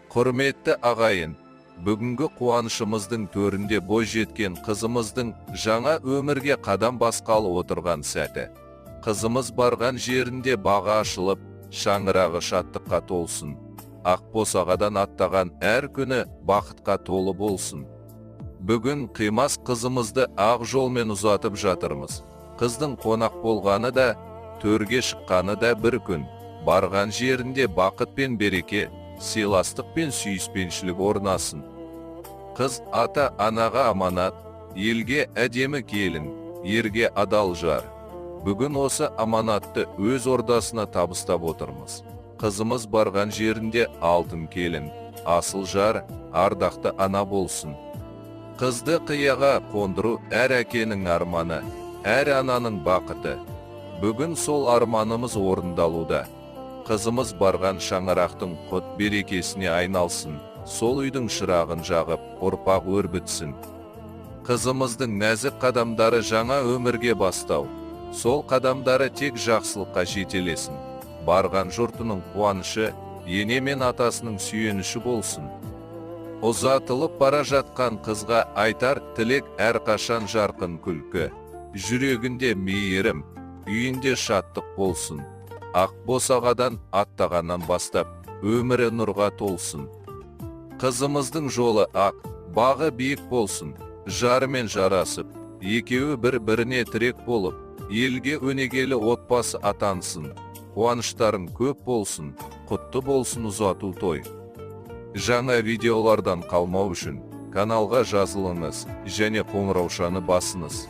Құрметті ағайын, бүгінгі қуанышымыздың төрінде бой жеткен қызымыздың жаңа өмірге қадам басқалы отырған сәті. Қызымыз барған жерінде бағы ашылып, шаңырағы шаттыққа толсын. Ақбосағадан аттаған әр күні бақытқа толы болсын. Бүгін қимас қызымызды ақ жолмен ұзатып жатырмыз. Қыздың қонақ болғаны да, төрге шыққаны да бір күн. Барған жерінде бақыт пен береке, сыйластық пен сүйіспеншілік орнасын. Қыз ата-анаға аманат, елге әдемі келін, ерге адал жар. Бүгін осы аманатты өз ордасына табыстап отырмыз. Қызымыз барған жерінде алтын келін, асыл жар, ардақты ана болсын. Қызды қияға қондыру әр әкенің арманы, әр ананың бақыты. Бүгін сол арманымыз орындалуда. Қызымыз барған шаңырақтың құт берекесіне айналсын, сол үйдің шырағын жағып, ұрпақ өрбітсін. Қызымыздың нәзік қадамдары жаңа өмірге бастау, сол қадамдары тек жақсылыққа жетелесін. Барған жұртының қуанышы, ене мен атасының сүйеніші болсын. Ұзатылып бара жатқан қызға айтар тілек әрқашан жарқын күлкі. Жүрегінде мейірім, үйінде шаттық болсын. Ақбосағадан аттағаннан бастап, өмірі нұрға толсын. Қызымыздың жолы ақ, бағы биік болсын, жарымен жарасып, екеуі бір-біріне тірек болып, елге өнегелі отбасы атансын. Қуаныштарың көп болсын, құтты болсын ұзату той. Жаңа видеолардан қалмау үшін каналға жазылыңыз және қоңыраушаны басыңыз.